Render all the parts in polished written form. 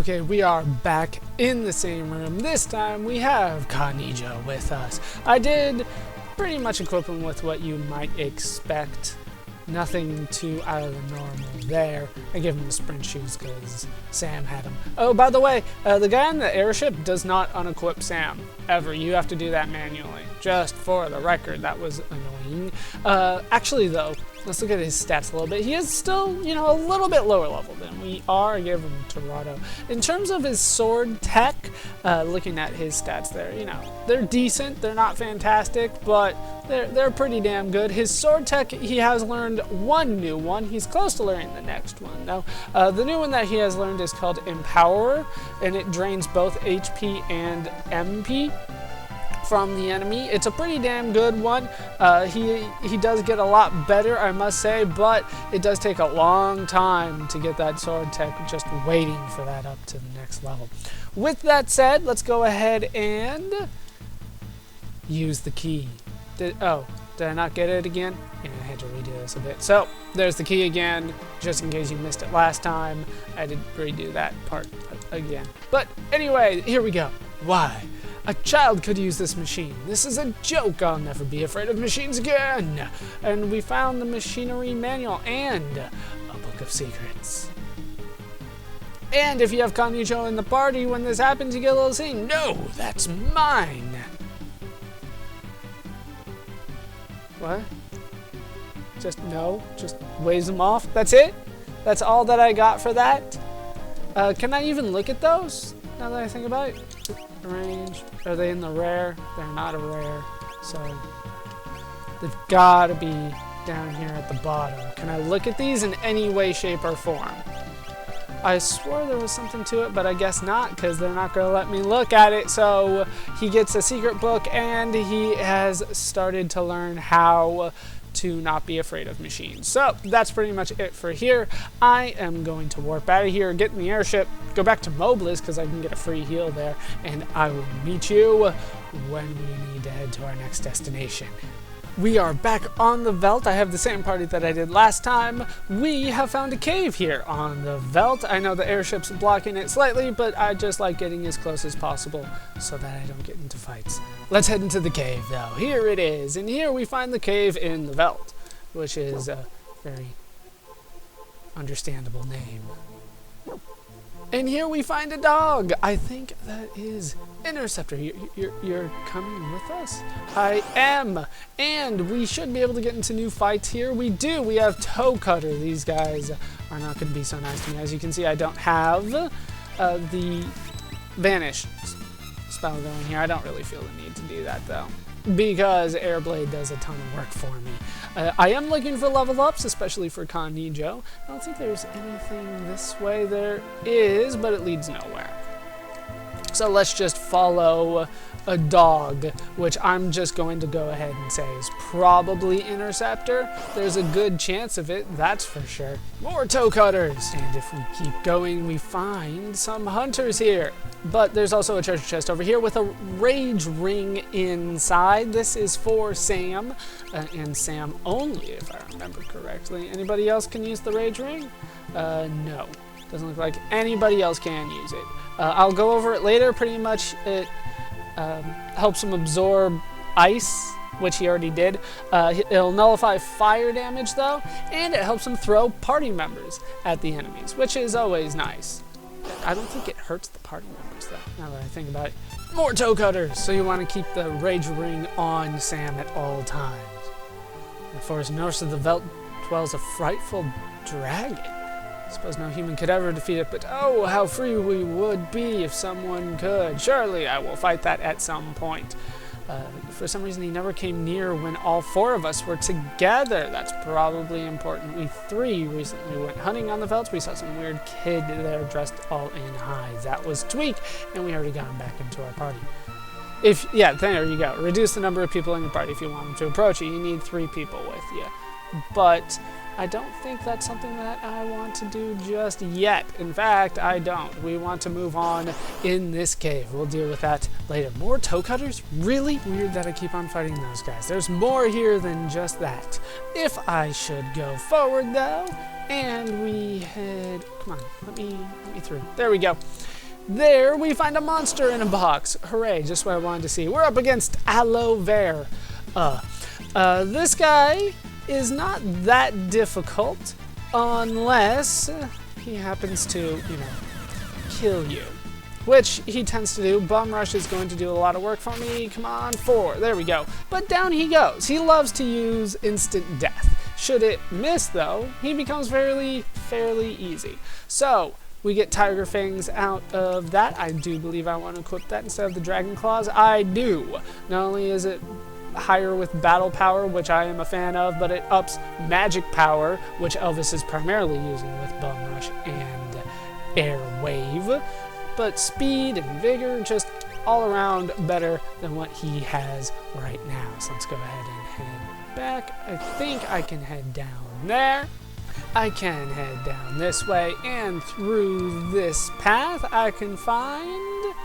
Okay, we are back in the same room. This time we have Kanijo with us. I did pretty much equip him with what you might expect. Nothing too out of the normal there. I gave him the sprint shoes because Sam had them. Oh, by the way, the guy on the airship does not unequip Sam, ever. You have to do that manually. Just for the record, that was annoying. Actually, though, let's look at his stats a little bit. He is still, a little bit lower level than we are. I gave him Torado. In terms of his sword tech, looking at his stats there, they're decent. They're not fantastic, but they're pretty damn good. His sword tech, he has learned one new one. He's close to learning the next one. Now, the new one that he has learned is called Empower, and it drains both HP and MP from the enemy. It's a pretty damn good one. He does get a lot better, I must say, but it does take a long time to get that sword tech, just waiting for that up to the next level. With that said, let's go ahead and use the key. Did I not get it again? Yeah, I had to redo this a bit. So, there's the key again, just in case you missed it last time. I did redo that part again. But anyway, here we go. Why? A child could use this machine. This is a joke. I'll never be afraid of machines again. And we found the machinery manual and a book of secrets. And if you have Kanijo in the party, when this happens, you get a little scene. No, that's mine. What? Just waves them off. That's it? That's all that I got for that? Can I even look at those? Now that I think about it. Range. Are they in the rare? They're not a rare. So they've got to be down here at the bottom. Can I look at these in any way, shape, or form? I swore there was something to it, but I guess not, because they're not going to let me look at it. So he gets a secret book, and he has started to learn how to not be afraid of machines. So that's pretty much it for here. I am going to warp out of here, get in the airship, go back to Mobliz because I can get a free heal there, and I will meet you when we need to head to our next destination. We are back on the Veldt. I have the same party that I did last time. We have found a cave here on the Veldt. I know the airship's blocking it slightly, but I just like getting as close as possible so that I don't get into fights. Let's head into the cave, though. Here it is, and here we find the cave in the Veldt, which is a very understandable name. And here we find a dog. I think that is Intercepted. You're coming with us? I am. And we should be able to get into new fights here. We do. We have Toe Cutter. These guys are not going to be so nice to me. As you can see, I don't have the Vanish spell going here. I don't really feel the need to do that, though, because Airblade does a ton of work for me. I am looking for level ups, especially for Kanijo. I don't think there's anything this way. There is, but it leads nowhere. So let's just follow a dog, which I'm just going to go ahead and say is probably Interceptor. There's a good chance of it, that's for sure. More Toe Cutters! And if we keep going, we find some hunters here. But there's also a treasure chest over here with a rage ring inside. This is for Sam, and Sam only, if I remember correctly. Anybody else can use the rage ring? No. Doesn't look like anybody else can use it. I'll go over it later. Pretty much it helps him absorb ice, which he already did. It'll nullify fire damage, though, and it helps him throw party members at the enemies, which is always nice. I don't think it hurts the party members, though, now that I think about it. More Toe Cutters! So you want to keep the Rage Ring on Sam at all times. In the forest north of the Veldt dwells a frightful dragon. I suppose no human could ever defeat it, but oh, how free we would be if someone could. Surely I will fight that at some point. For some reason, he never came near when all four of us were together. That's probably important. We three recently went hunting on the Veldt. We saw some weird kid there dressed all in hides. That was Tweak, and we already got him back into our party. Yeah, there you go. Reduce the number of people in your party if you want them to approach you. You need 3 people with you. But I don't think that's something that I want to do just yet. In fact, I don't. We want to move on in this cave. We'll deal with that later. More Toe Cutters? Really? Weird that I keep on fighting those guys. There's more here than just that. If I should go forward, though, and we head... Come on, let me through. There we go. there we find a monster in a box. Hooray, just what I wanted to see. We're up against Aloe Vera. This guy is not that difficult unless he happens to, you know, kill you, which he tends to do. Bum Rush is going to do a lot of work for me. Come on, 4. There we go. But down he goes. He loves to use instant death. Should it miss, though, he becomes fairly easy. So we get Tiger Fangs out of that. I do believe I want to equip that instead of the Dragon Claws. I do. Not only is it higher with battle power, which I am a fan of, but it ups magic power, which Elvis is primarily using with Bum Rush and Air Wave. But speed and vigor, just all around better than what he has right now. So let's go ahead and head back. I think I can head down there. I can head down this way, and through this path I can find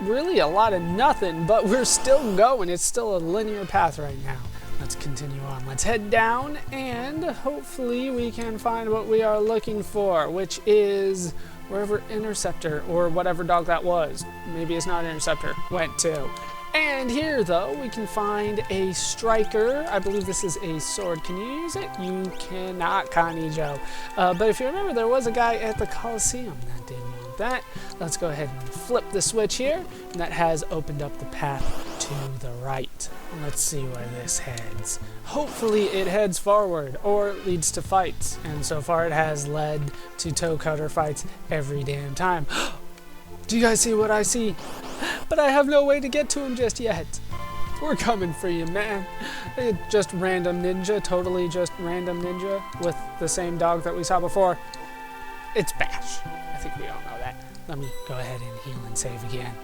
really a lot of nothing, but we're still going. It's still a linear path right now. Let's continue on. Let's head down, and hopefully we can find what we are looking for, which is wherever Interceptor, or whatever dog that was, maybe it's not Interceptor, went to. And here, though, we can find a striker. I believe this is a sword. Can you use it? You cannot, Kanijo. But if you remember, there was a guy at the Coliseum that did want that. Let's go ahead and flip the switch here. And that has opened up the path to the right. Let's see where this heads. Hopefully it heads forward, or it leads to fights. And so far it has led to toe cutter fights every damn time. Do you guys see what I see? But I have no way to get to him just yet. We're coming for you, man. Just random ninja, totally just random ninja with the same dog that we saw before. It's Bash. I think we all know that. Let me go ahead and heal and save again.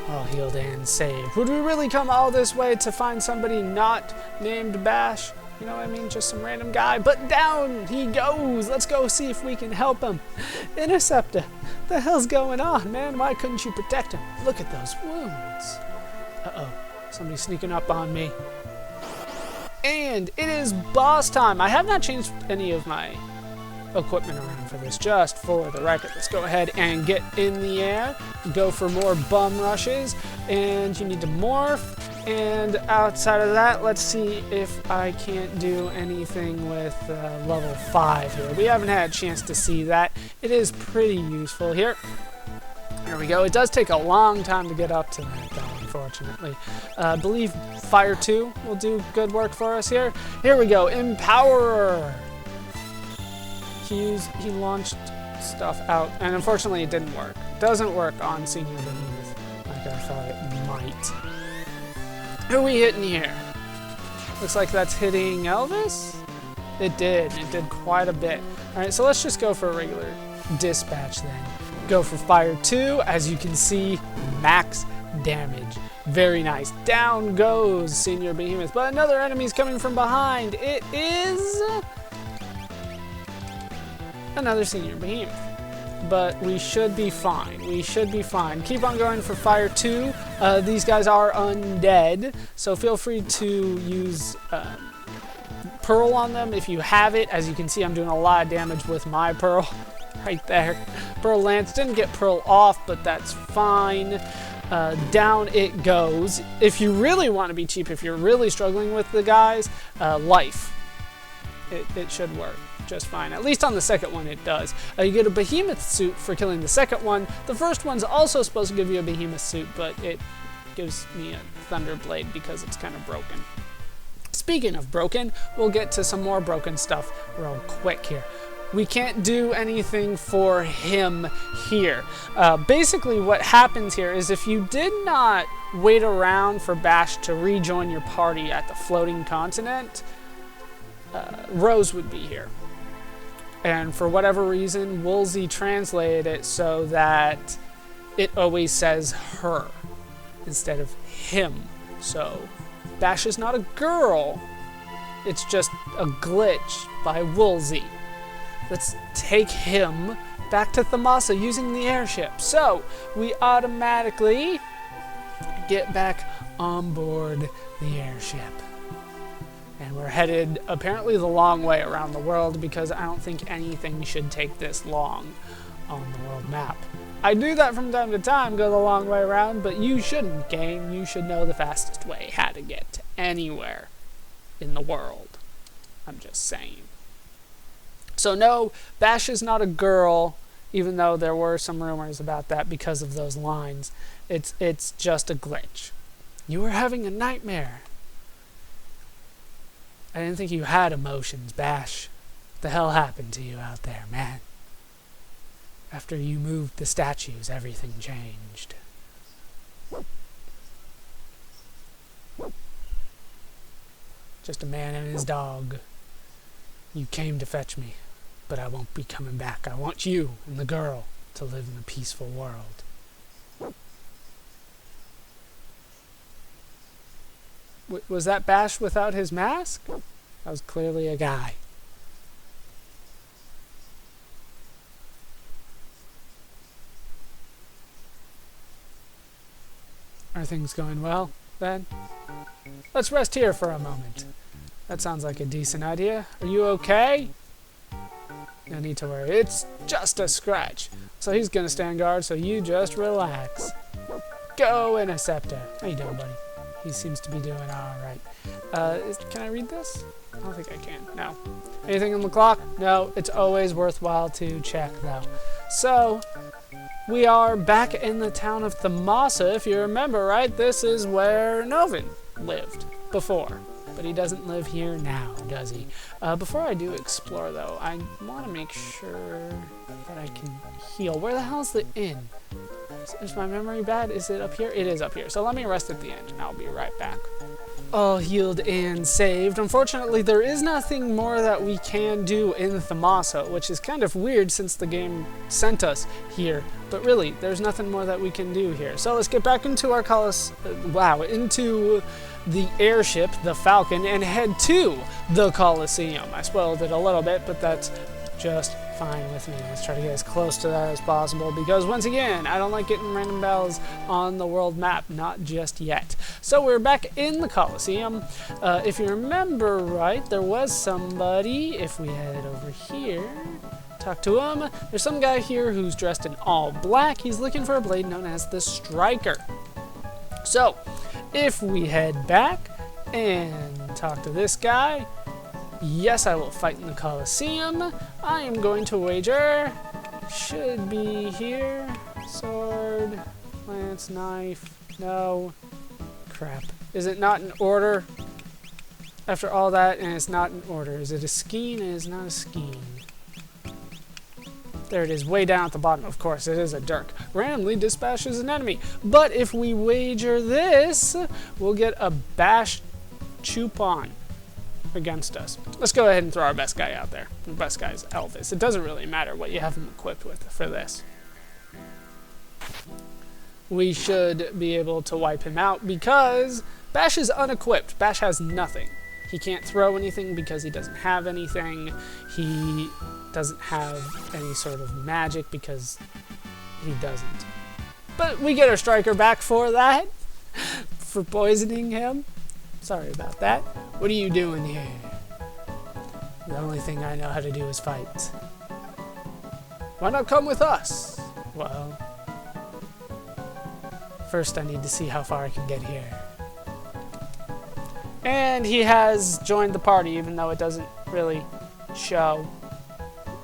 All healed and saved. Would we really come all this way to find somebody not named Bash? You know what I mean? Just some random guy. But down he goes. Let's go see if we can help him. Interceptor. The hell's going on, man? Why couldn't you protect him? Look at those wounds. Uh-oh. Somebody's sneaking up on me. And it is boss time. I have not changed any of my equipment around for this, just for the record. Let's go ahead and get in the air. Go for more bum rushes. And you need to morph. And outside of that, let's see if I can't do anything with level 5 here. We haven't had a chance to see that. It is pretty useful here. There we go. It does take a long time to get up to that, though, unfortunately. I believe Fire 2 will do good work for us here. Here we go. Empowerer. He launched stuff out, and unfortunately it didn't work. It doesn't work on Senior Behemoth like I thought it might. Who are we hitting here? Looks like that's hitting Elvis? It did. It did quite a bit. Alright, so let's just go for a regular dispatch then. Go for Fire 2. As you can see, max damage. Very nice. Down goes Senior Behemoth. But another enemy's coming from behind. It is another Senior Behemoth. But we should be fine. We should be fine. Keep on going for Fire 2. These guys are undead, so feel free to use Pearl on them if you have it. As you can see, I'm doing a lot of damage with my Pearl right there. Pearl Lance didn't get Pearl off, but that's fine. Down it goes. If you really want to be cheap, if you're really struggling with the guys, Life. It should work just fine. At least on the second one it does. You get a behemoth suit for killing the second one. The first one's also supposed to give you a behemoth suit, but it gives me a thunder blade because it's kind of broken. Speaking of broken, we'll get to some more broken stuff real quick here. We can't do anything for him here. Basically what happens here is if you did not wait around for Bash to rejoin your party at the floating continent, Rose would be here. And for whatever reason, Woolsey translated it so that it always says her instead of him. So Bash is not a girl. It's just a glitch by Woolsey. Let's take him back to Thamasa using the airship. So we automatically get back on board the airship. And we're headed apparently the long way around the world because I don't think anything should take this long on the world map. I do that from time to time, go the long way around, but you shouldn't, game. You should know the fastest way how to get to anywhere in the world. I'm just saying. So no, Bash is not a girl, even though there were some rumors about that because of those lines. It's just a glitch. You were having a nightmare. I didn't think you had emotions, Bash. What the hell happened to you out there, man? After you moved the statues, everything changed. Just a man and his dog. You came to fetch me, but I won't be coming back. I want you and the girl to live in a peaceful world. Was that Bash without his mask? That was clearly a guy. Are things going well, then? Let's rest here for a moment. That sounds like a decent idea. Are you okay? No need to worry. It's just a scratch. So he's gonna stand guard, so you just relax. Go, Intercepted. How you doing, buddy? He seems to be doing alright. Can I read this? I don't think I can. No. Anything on the clock? No. It's always worthwhile to check, though. So, we are back in the town of Thamasa. If you remember, right, this is where Novin lived before. But he doesn't live here now, does he? Before I do explore, though, I want to make sure that I can heal. Where the hell's the inn? Is my memory bad? Is it up here? It is up here. So let me rest at the end, and I'll be right back. All healed and saved. Unfortunately, there is nothing more that we can do in Thamasa, which is kind of weird since the game sent us here. But really, there's nothing more that we can do here. So let's get back into our into the airship, the Falcon, and head to the Colosseum. I spoiled it a little bit, but that's just fine with me. Let's try to get as close to that as possible because, once again, I don't like getting random bells on the world map, not just yet. So we're back in the Colosseum. If you remember right, there was somebody, if we head over here, talk to him. There's some guy here who's dressed in all black. He's looking for a blade known as the Striker. So, if we head back and talk to this guy, yes, I will fight in the Colosseum. I am going to wager, should be here, sword, lance, knife, no, crap. Is it not in order? After all that, and it's not in order. Is it a skein? It is not a skein. There it is, way down at the bottom. Of course, it is a dirk. Randomly dispatches an enemy. But if we wager this, we'll get a Bash Chupon against us. Let's go ahead and throw our best guy out there. The best guy is Elvis. It doesn't really matter what you have him equipped with for this. We should be able to wipe him out because Bash is unequipped. Bash has nothing. He can't throw anything because he doesn't have anything. He doesn't have any sort of magic because he doesn't. But we get our Striker back for that. For poisoning him. Sorry about that. What are you doing here? The only thing I know how to do is fight. Why not come with us? Well, first I need to see how far I can get here. And he has joined the party, even though it doesn't really show,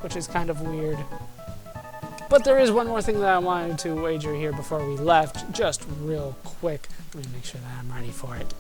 which is kind of weird. But there is one more thing that I wanted to wager here before we left, just real quick. Let me make sure that I'm ready for it.